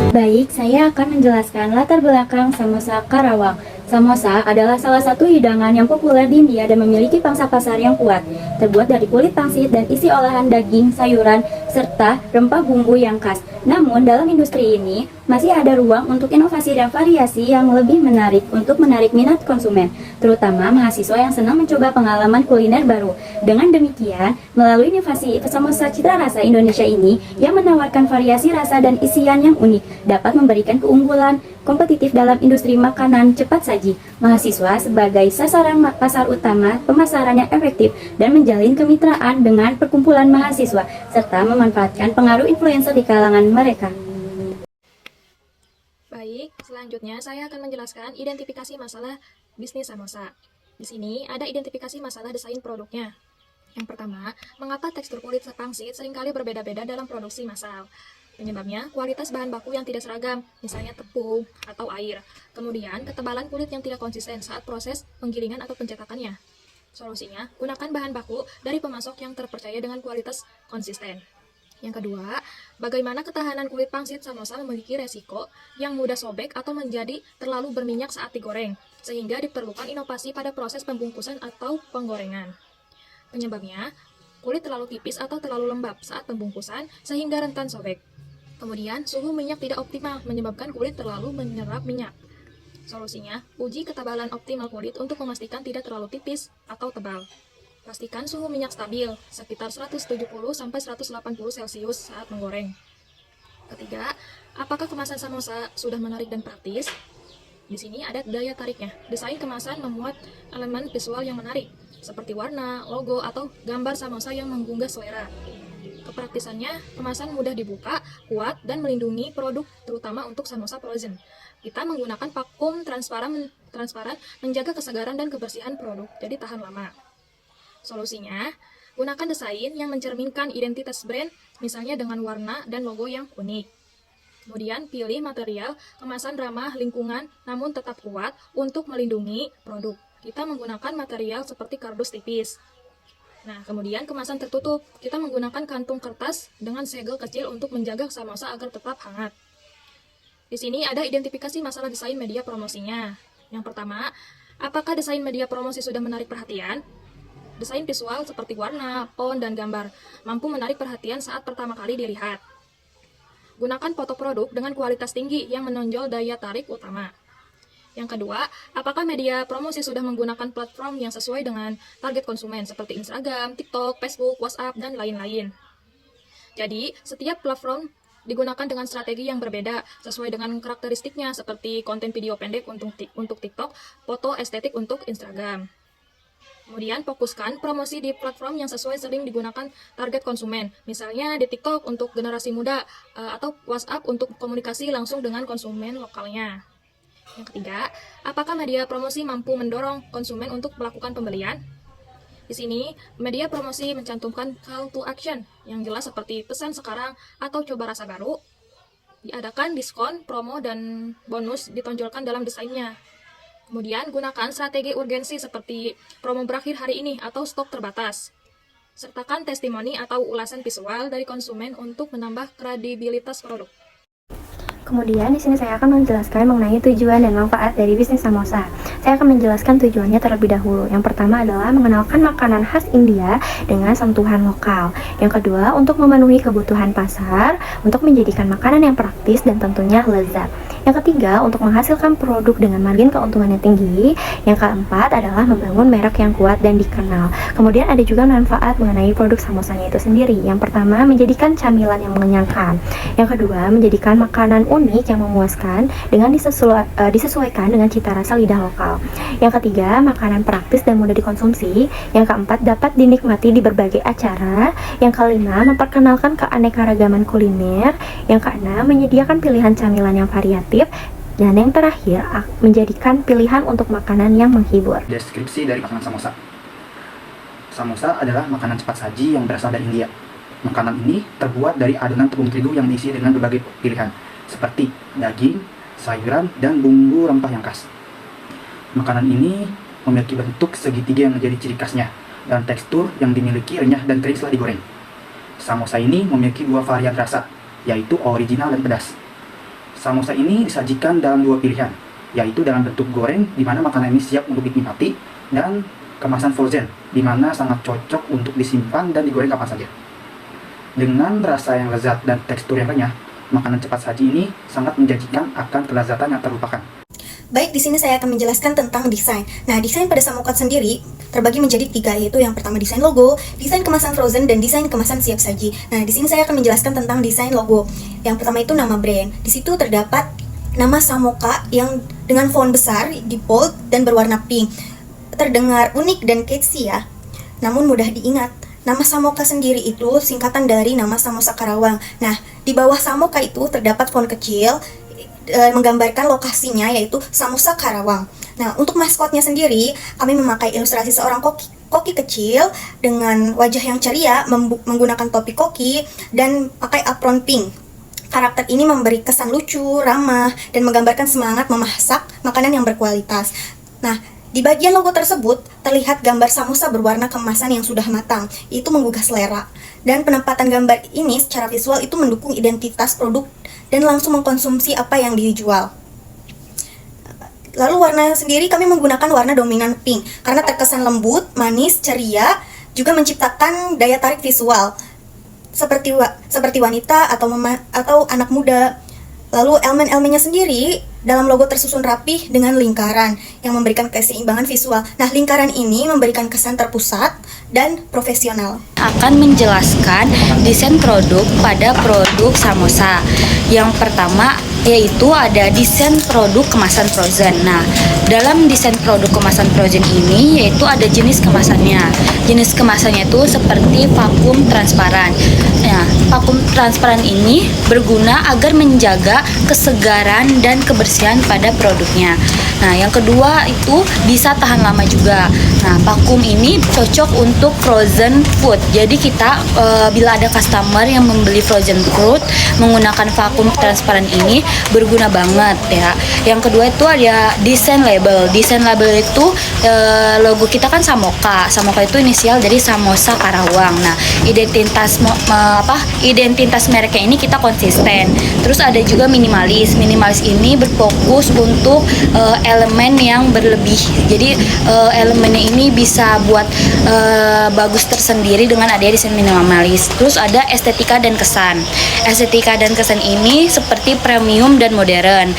Baik, saya akan menjelaskan latar belakang samosa Karawang. Samosa adalah salah satu hidangan yang populer di India dan memiliki pangsa pasar yang kuat. Terbuat dari kulit pangsit dan isi olahan daging, sayuran, serta rempah bumbu yang khas. Namun, dalam industri ini, masih ada ruang untuk inovasi dan variasi yang lebih menarik untuk menarik minat konsumen, terutama mahasiswa yang senang mencoba pengalaman kuliner baru. Dengan demikian, melalui inovasi samosa cita rasa Indonesia ini yang menawarkan variasi rasa dan isian yang unik, dapat memberikan keunggulan kompetitif dalam industri makanan cepat saji. Mahasiswa sebagai sasaran pasar utama pemasaran yang efektif dan menjalin kemitraan dengan perkumpulan mahasiswa, serta memanfaatkan pengaruh influencer di kalangan mereka. Baik, selanjutnya saya akan menjelaskan identifikasi masalah bisnis samosa. Di sini ada identifikasi masalah desain produknya. Yang pertama, mengapa tekstur kulit pangsit seringkali berbeda-beda dalam produksi massal? Penyebabnya, kualitas bahan baku yang tidak seragam, misalnya tepung atau air. Kemudian, ketebalan kulit yang tidak konsisten saat proses penggilingan atau pencetakannya. Solusinya, gunakan bahan baku dari pemasok yang terpercaya dengan kualitas konsisten. Yang kedua, bagaimana ketahanan kulit pangsit samosa memiliki resiko yang mudah sobek atau menjadi terlalu berminyak saat digoreng, sehingga diperlukan inovasi pada proses pembungkusan atau penggorengan. Penyebabnya, kulit terlalu tipis atau terlalu lembab saat pembungkusan sehingga rentan sobek. Kemudian, suhu minyak tidak optimal menyebabkan kulit terlalu menyerap minyak. Solusinya, uji ketebalan optimal kulit untuk memastikan tidak terlalu tipis atau tebal. Pastikan suhu minyak stabil, sekitar 170–180 Celcius saat menggoreng. Ketiga, apakah kemasan samosa sudah menarik dan praktis? Di sini ada daya tariknya. Desain kemasan memuat elemen visual yang menarik, seperti warna, logo, atau gambar samosa yang menggugah selera. Kepraktisannya, kemasan mudah dibuka, kuat, dan melindungi produk, terutama untuk samosa frozen. Kita menggunakan vakum transparan menjaga kesegaran dan kebersihan produk, jadi tahan lama. Solusinya, gunakan desain yang mencerminkan identitas brand, misalnya dengan warna dan logo yang unik. Kemudian, pilih material kemasan ramah lingkungan namun tetap kuat untuk melindungi produk. Kita menggunakan material seperti kardus tipis. Nah, kemudian kemasan tertutup. Kita menggunakan kantung kertas dengan segel kecil untuk menjaga samosa agar tetap hangat. Di sini ada identifikasi masalah desain media promosinya. Yang pertama, apakah desain media promosi sudah menarik perhatian? Desain visual seperti warna, font, dan gambar mampu menarik perhatian saat pertama kali dilihat. Gunakan foto produk dengan kualitas tinggi yang menonjol daya tarik utama. Yang kedua, apakah media promosi sudah menggunakan platform yang sesuai dengan target konsumen seperti Instagram, TikTok, Facebook, WhatsApp, dan lain-lain. Jadi, setiap platform digunakan dengan strategi yang berbeda sesuai dengan karakteristiknya seperti konten video pendek untuk TikTok, foto estetik untuk Instagram. Kemudian fokuskan promosi di platform yang sesuai sering digunakan target konsumen. Misalnya di TikTok untuk generasi muda atau WhatsApp untuk komunikasi langsung dengan konsumen lokalnya. Yang ketiga, apakah media promosi mampu mendorong konsumen untuk melakukan pembelian? Di sini, media promosi mencantumkan call to action yang jelas seperti pesan sekarang atau coba rasa baru. Diadakan diskon, promo, dan bonus ditonjolkan dalam desainnya. Kemudian, gunakan strategi urgensi seperti promo berakhir hari ini atau stok terbatas. Sertakan testimoni atau ulasan visual dari konsumen untuk menambah kredibilitas produk. Kemudian di sini saya akan menjelaskan mengenai tujuan dan manfaat dari bisnis samosa. Saya akan menjelaskan tujuannya terlebih dahulu. Yang pertama adalah mengenalkan makanan khas India dengan sentuhan lokal. Yang kedua, untuk memenuhi kebutuhan pasar, untuk menjadikan makanan yang praktis dan tentunya lezat. Yang ketiga, untuk menghasilkan produk dengan margin keuntungan yang tinggi. Yang keempat adalah membangun merek yang kuat dan dikenal. Kemudian ada juga manfaat mengenai produk samosanya itu sendiri. Yang pertama, menjadikan camilan yang mengenyangkan. Yang kedua, menjadikan makanan unik yang memuaskan dengan disesuaikan dengan cita rasa lidah lokal. Yang ketiga, makanan praktis dan mudah dikonsumsi. Yang keempat, dapat dinikmati di berbagai acara. Yang kelima, memperkenalkan keanekaragaman kuliner. Yang keenam, menyediakan pilihan camilan yang variatif. Dan yang terakhir, menjadikan pilihan untuk makanan yang menghibur. Deskripsi dari makanan samosa. Samosa adalah makanan cepat saji yang berasal dari India. Makanan ini terbuat dari adonan tepung terigu yang diisi dengan berbagai pilihan, seperti daging, sayuran, dan bumbu rempah yang khas. Makanan ini memiliki bentuk segitiga yang menjadi ciri khasnya, dan tekstur yang dimiliki renyah dan kering setelah digoreng. Samosa ini memiliki dua varian rasa, yaitu original dan pedas. Samosa ini disajikan dalam dua pilihan, yaitu dalam bentuk goreng, di mana makanan ini siap untuk dinikmati, dan kemasan frozen, di mana sangat cocok untuk disimpan dan digoreng kapan saja. Dengan rasa yang lezat dan tekstur yang renyah, makanan cepat saji ini sangat menjanjikan akan kelezatan yang terlupakan. Baik, di sini saya akan menjelaskan tentang desain. Nah, desain pada Samoka sendiri terbagi menjadi 3, yaitu yang pertama desain logo, desain kemasan frozen, dan desain kemasan siap saji. Nah, di sini saya akan menjelaskan tentang desain logo. Yang pertama itu nama brand. Di situ terdapat nama Samoka yang dengan font besar di bold dan berwarna pink. Terdengar unik dan catchy ya, namun mudah diingat. Nama Samoka sendiri itu singkatan dari nama Samosa Karawang. Nah, di bawah Samoka itu terdapat font kecil menggambarkan lokasinya, yaitu Samosa Karawang. Nah, untuk maskotnya sendiri, kami memakai ilustrasi seorang koki kecil dengan wajah yang ceria, menggunakan topi koki, dan pakai apron pink. Karakter ini memberi kesan lucu, ramah, dan menggambarkan semangat memasak makanan yang berkualitas. Nah, di bagian logo tersebut terlihat gambar samosa berwarna kemasan yang sudah matang, itu menggugah selera. Dan penempatan gambar ini secara visual itu mendukung identitas produk dan langsung mengkonsumsi apa yang dijual. Lalu warna sendiri kami menggunakan warna dominan pink karena terkesan lembut, manis, ceria, juga menciptakan daya tarik visual seperti wanita atau anak muda. Lalu elemen-elemennya sendiri dalam logo tersusun rapih dengan lingkaran yang memberikan keseimbangan visual. Nah, lingkaran ini memberikan kesan terpusat dan profesional. Akan menjelaskan desain produk pada produk samosa. Yang pertama yaitu ada desain produk kemasan frozen. Nah, dalam desain produk kemasan frozen ini yaitu ada jenis kemasannya. Jenis kemasannya itu seperti vakum transparan. Nah, vakum transparan ini berguna agar menjaga kesegaran dan kebersihan pada produknya. Nah, yang kedua itu bisa tahan lama juga. Nah, vakum ini cocok untuk frozen food. Jadi kita bila ada customer yang membeli frozen food menggunakan vakum transparan ini berguna banget ya. Yang kedua itu ada desain label. Desain label itu logo kita kan Samoka. Samoka itu inisial dari Samosa Karawang. Nah, identitas mereknya ini kita konsisten. Terus ada juga minimalis. Minimalis ini berfokus untuk elemen yang berlebih. Jadi elemennya ini bisa buat bagus tersendiri dengan adanya desain minimalis. Terus ada estetika dan kesan. Estetika dan kesan ini seperti premium dan modern,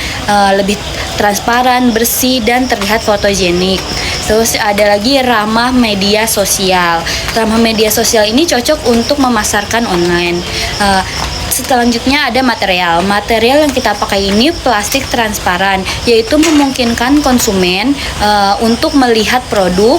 lebih transparan, bersih, dan terlihat fotogenik. Terus ada lagi ramah media sosial. Ramah media sosial ini cocok untuk memasarkan online. Selanjutnya ada material. Material yang kita pakai ini plastik transparan, yaitu memungkinkan konsumen untuk melihat produk,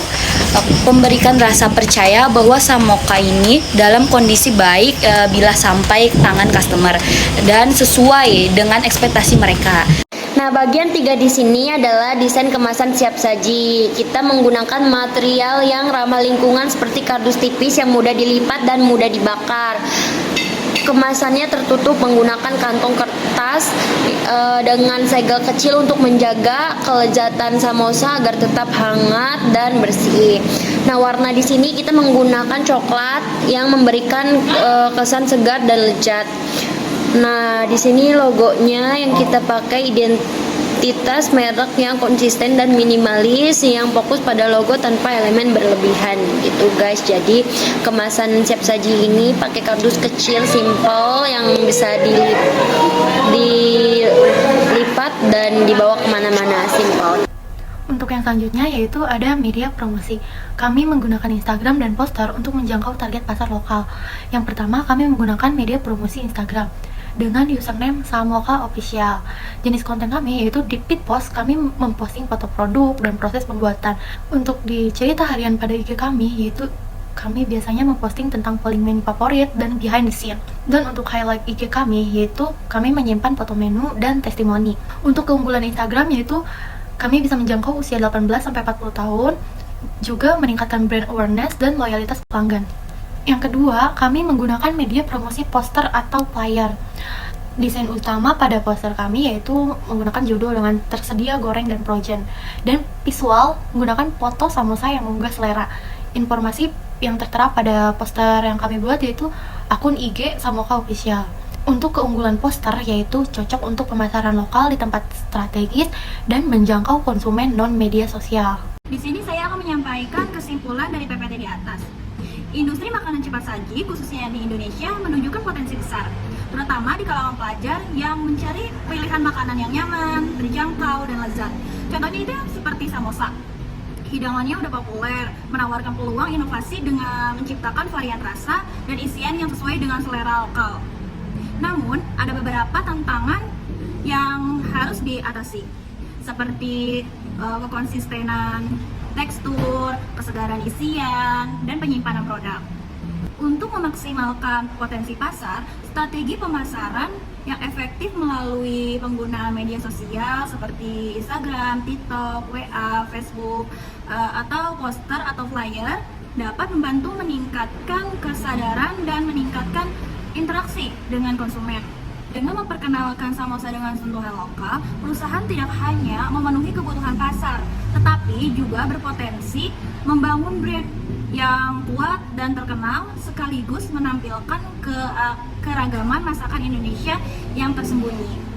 memberikan rasa percaya bahwa Samoka ini dalam kondisi baik bila sampai ke tangan customer dan sesuai dengan ekspektasi mereka. Nah, bagian 3 di sini adalah desain kemasan siap saji. Kita menggunakan material yang ramah lingkungan seperti kardus tipis yang mudah dilipat dan mudah dibakar. Kemasannya tertutup menggunakan kantong kertas dengan segel kecil untuk menjaga kelezatan samosa agar tetap hangat dan bersih. Nah, warna di sini kita menggunakan coklat yang memberikan kesan segar dan lezat. Nah, di sini logonya yang kita pakai identitas merek yang konsisten dan minimalis yang fokus pada logo tanpa elemen berlebihan gitu guys. Jadi kemasan siap saji ini pakai kardus kecil simple yang bisa dilipat dan dibawa kemana-mana, simple. Untuk yang selanjutnya yaitu ada media promosi. Kami menggunakan Instagram dan poster untuk menjangkau target pasar lokal. Yang pertama, kami menggunakan media promosi Instagram dengan username Samoka Official. Jenis konten kami yaitu di feed post, kami memposting foto produk dan proses pembuatan. Untuk di cerita harian pada IG kami yaitu kami biasanya memposting tentang polling menu favorit dan behind the scene. Dan untuk highlight IG kami yaitu kami menyimpan foto menu dan testimoni. Untuk keunggulan Instagram yaitu kami bisa menjangkau usia 18-40 tahun, juga meningkatkan brand awareness dan loyalitas pelanggan. Yang kedua, kami menggunakan media promosi poster atau flyer. Desain utama pada poster kami yaitu menggunakan judul dengan tersedia goreng dan frozen, dan visual menggunakan foto samosa yang menggugah selera. Informasi yang tertera pada poster yang kami buat yaitu akun IG Samoka Official. Untuk keunggulan poster yaitu cocok untuk pemasaran lokal di tempat strategis dan menjangkau konsumen non-media sosial. Di sini saya akan menyampaikan kesimpulan dari PPT di atas. Industri makanan cepat saji, khususnya di Indonesia, menunjukkan potensi besar, terutama di kalangan pelajar yang mencari pilihan makanan yang nyaman, terjangkau, dan lezat. Contohnya itu seperti samosa. Hidangannya udah populer, menawarkan peluang inovasi dengan menciptakan varian rasa dan isian yang sesuai dengan selera lokal. Namun, ada beberapa tantangan yang harus diatasi, seperti kekonsistenan tekstur, kesegaran isian, dan penyimpanan produk. Untuk memaksimalkan potensi pasar, strategi pemasaran yang efektif melalui penggunaan media sosial seperti Instagram, TikTok, WA, Facebook, atau poster atau flyer dapat membantu meningkatkan kesadaran dan meningkatkan interaksi dengan konsumen. Dengan memperkenalkan samosa dengan sentuhan lokal, perusahaan tidak hanya memenuhi kebutuhan pasar, tetapi juga berpotensi membangun brand yang kuat dan terkenal sekaligus menampilkan keragaman masakan Indonesia yang tersembunyi.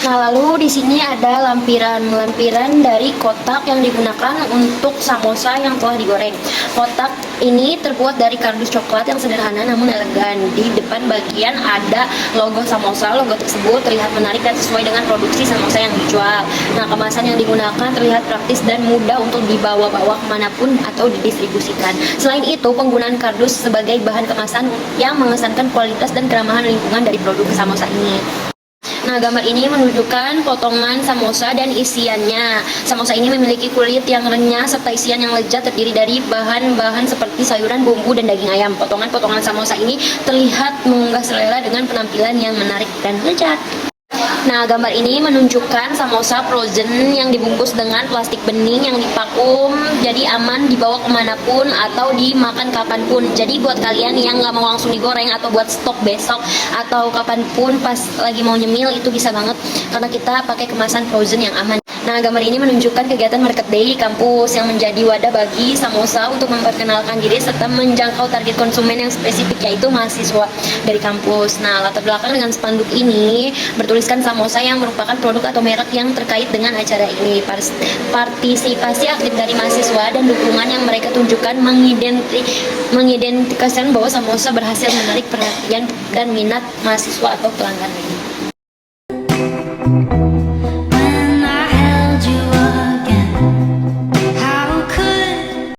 Nah, lalu di sini ada lampiran-lampiran dari kotak yang digunakan untuk samosa yang telah digoreng. Kotak ini terbuat dari kardus coklat yang sederhana namun elegan. Di depan bagian ada logo samosa. Logo tersebut terlihat menarik dan sesuai dengan produksi samosa yang dijual. Nah, kemasan yang digunakan terlihat praktis dan mudah untuk dibawa-bawa kemanapun atau didistribusikan. Selain itu, penggunaan kardus sebagai bahan kemasan yang mengesankan kualitas dan keramahan lingkungan dari produk samosa ini. Nah, gambar ini menunjukkan potongan samosa dan isiannya. Samosa ini memiliki kulit yang renyah serta isian yang lezat terdiri dari bahan-bahan seperti sayuran, bumbu, dan daging ayam. Potongan-potongan samosa ini terlihat menggugah selera dengan penampilan yang menarik dan lezat. Nah, gambar ini menunjukkan samosa frozen yang dibungkus dengan plastik bening yang divakum, jadi aman dibawa kemanapun atau dimakan kapanpun. Jadi buat kalian yang nggak mau langsung digoreng atau buat stok besok atau kapanpun pas lagi mau nyemil, itu bisa banget karena kita pakai kemasan frozen yang aman. Nah, gambar ini menunjukkan kegiatan Market Day di kampus yang menjadi wadah bagi samosa untuk memperkenalkan diri serta menjangkau target konsumen yang spesifik, yaitu mahasiswa dari kampus. Nah, latar belakang dengan spanduk ini bertuliskan samosa yang merupakan produk atau merek yang terkait dengan acara ini. Partisipasi aktif dari mahasiswa dan dukungan yang mereka tunjukkan mengidentifikasikan bahwa samosa berhasil menarik perhatian dan minat mahasiswa atau pelanggan.